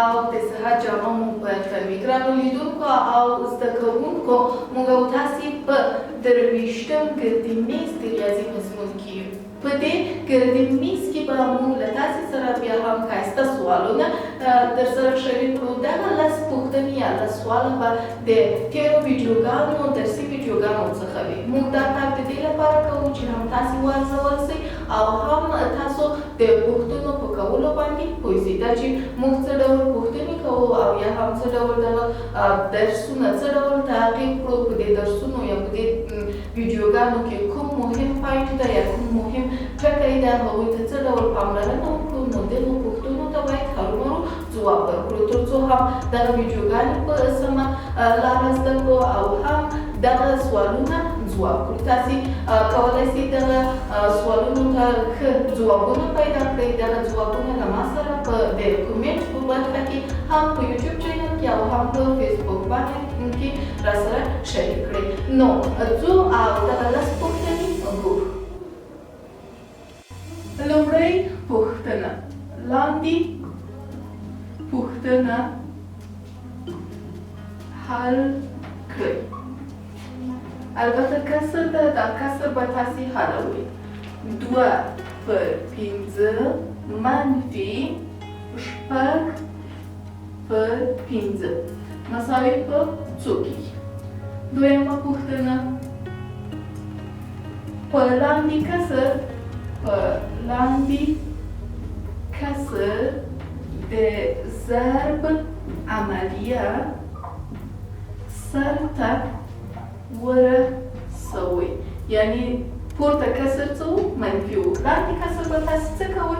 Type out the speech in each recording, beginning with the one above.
او د صحت جامه مو په تنوي ګرانو لیدونکو او زده کوونکو موږ او تاسې په درویشتم ګردي میز د ریاضي مضمون کې یو. په دې ګردي میز کې به موږ له تاسې سره بیا هم ښایسته سوالونه در سره شریک کړو. دغه لس پوښتنې یا لس سواله به د تېرو ویډیوګانو درسي ویډیوګانو څخه وي. موږ دا کار د دې لپاره کوو چې هم تاسې وارزول شئ او هم تاسو د پوښتنو په کولو باندې پوه شئ. دا چې موږ څه ډول پوښتنې کوو او یا هم څه ډول دغه درسونه څه ډول تعقیب کړو په دې درسونو یا په دې ویډیوګانو کې کوم مهم پوینټ ده یا کوم مهم ټکی ده هغوی ته څه ډول پاملرنه وکړو نو دغو پوښتنو ته باید هرومرو ځواب ورکړو تر څو هم دغه ویډیوګانې په سمه لاره زده کړو او هم دغه سوالونه ځواب کړو. تاسې کولی شئ دغه سوالونو ته ښه ځوابونه پیدا کړئ. دغه ځوابونه له ما سره په د کومنټ په برخه کې هم په یوټیوب چینل کې او هم په فیسبوک باندې کې راسره شریک کړئ. نو ځو او دغه لس پوښتنې ګورو. لومړی پوښتنه، لاندې پوښتنه حل کړئ. البته کسر ده، دا کسر به تاسې حلوئ. 2 پر 5 منفي 6 پر 5 مساوي په څو کېږي. دویمه پوښتنه، په لاندې کسر د ضرب عملیه سر ته ورسوئ. یعنی پورته کسر څه و؟ منفي و. لاندې کسر به تاسې څه کوئ؟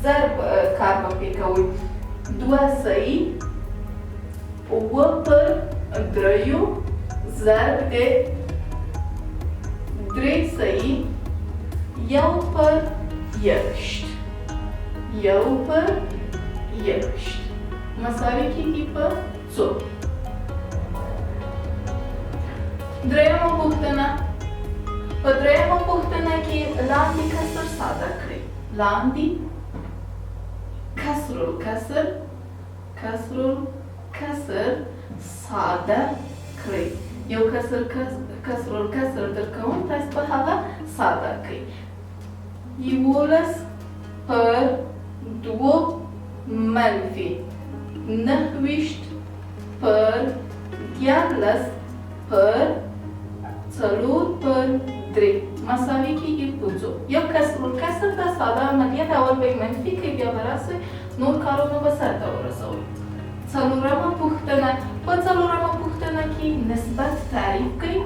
ضرب کار به پرې کوئ. 2 صحیح 7 پر 3 ضرب د 3 صحیح 1 پر 1 مساوي کېږي په څو. دریمه پوښتنه، په دریمه پوښتنه کې لاندې کسر ساده کړئ. لاندې کسر ساده کړئ. یو کسر درکوم تاسې به هغه ساده کړئ. 11 پر 2 منفي 19 پر 11 پر 4 پر 3 مساوي کېږي په څو. یو کسر ده ساده عملیات اول به یې منفي کړئ بیا به راسئ نور کارونه به سرته ورسوئ. څلورمه پوښتنه، په څلورمه پوښتنه کې نسبت تعریف کړئ.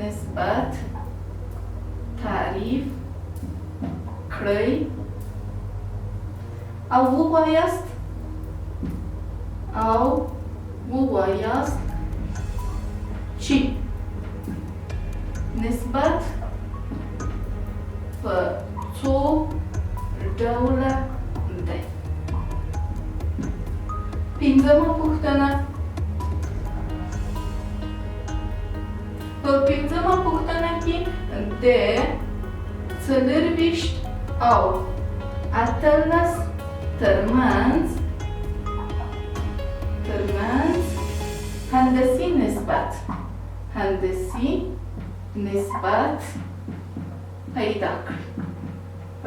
نسبت تعریف کړئ او ووایاست چې نسبت په څو ډوله دی. پنځمه پوښتنه، په پنځمه پوښتنه کې د 24 او 18 ترمنځ هندسي نسبت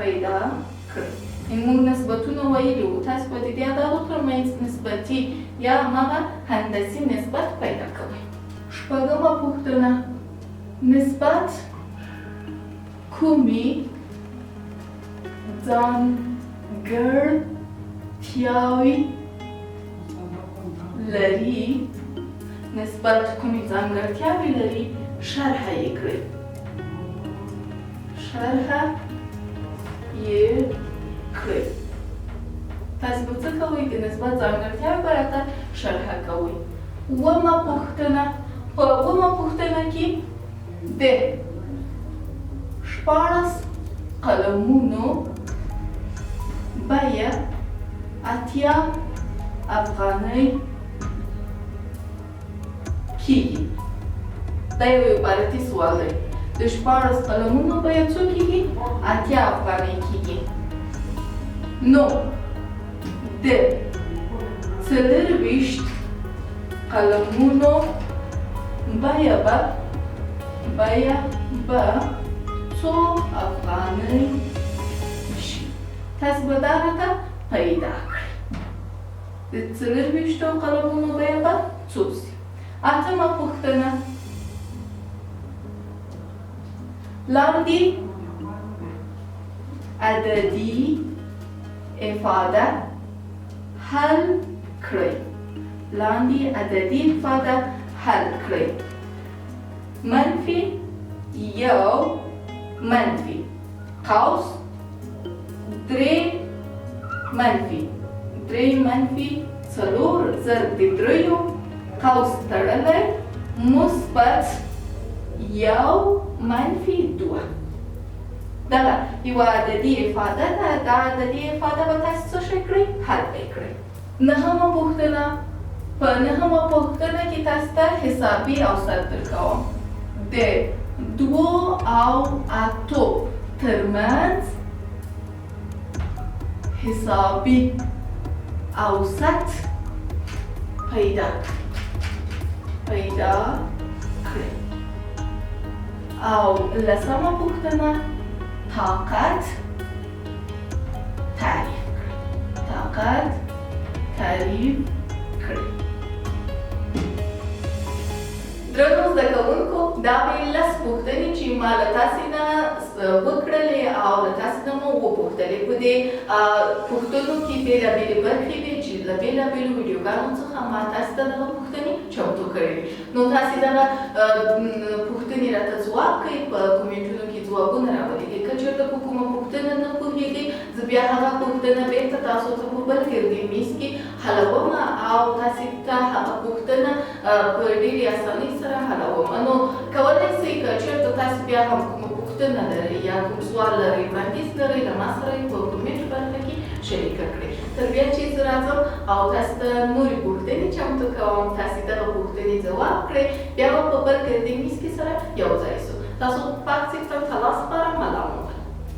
پیدا کړئ. موږ نسبتونه ویلي وو، تاسې به د دې اعدادو ترمنځ نسبتي یا هماغه هندسي نسبت پیدا کوئ. شپږمه پوښتنه، نسبت کومې ځانګړتیاوې لري شرح یې کړئ. تاسې به څه کوئ؟ د نسبت ځانګړتیاوې به راته شرح کوئ. اوومه پوښتنه، په اوومه پوښتنه کې د 14 قلمونو بیه 80 افغانۍ کېږي. دا یو عبارتي سوال دی. د 14 قلمونو بیه څو کېږي؟ 80 افغانۍ کېږي. نو د څلرویشت قلمونو بیه به څو افغانۍ شي. تاسو به دا راته پیدا کړئ. د څلرویشتو قلمونو بیه به څو شي. اتمه پوښتنه، لاندې عددي افاده حل کړئ. لاندې عددي افاده حل کړئ. منفي یو منفي قوس درې منفي څلور ضرب د دریو قوس تړلی مثبت یو منفي دوه. دغه یوه عددي افاده ده. دا عددي افاده به تاسو څه شی کړئ؟ حل به یې کړئ. نهمه پوښتنه، په نهمه پوښتنه کې تاسو ته حسابي اوسط درکوم. د دوو او اتو ترمنځ حسابي اوسط پیدا کړئ. او لسمه پوښتنه، طاقت تعریف کړئ. درنو زده کوونکو، دا به لس پوښتنې چې ما له تاسې نه وکړلې او له تاسې نه مو وپوښتلې. په دې پوښتنو کې بېلابېلې برخې وې چې له بېلابېلو ویډیوګانو څخه ما تاسې ته دغه پوښتنې چمتو کړې وې. نو تاسې دغه پوښتنې راته ځواب کړئ، په کومنټونو کې ځوابونه راولیکئ. که چېرته په کومه پوښتنه نه پوهېږئ، زه بیا هغه پوښتنه بېرته تاسو ته په بل ګردي میز کې حلوم او تاسې ته هغه پوښتنه په ډېرې اسانۍ سره حلوم. نو کولی شئ که چېرته تاسې بیا هم کومه پوښتنه لرئ یا کوم سوال لرئ، وړاندیز لرئ، له ما سره یې په کومنټ برخه کې شریکه کړئ. تر بیا چې زه راځم او تاسو ته نورې پوښتنې چمتو کوم، تاسې دغه پوښتنې ځواب کړئ، بیا به په بل ګردي میز کې سره یو ځای شو. تاسو پاک څښتن ته لاس سپارم. ملامت.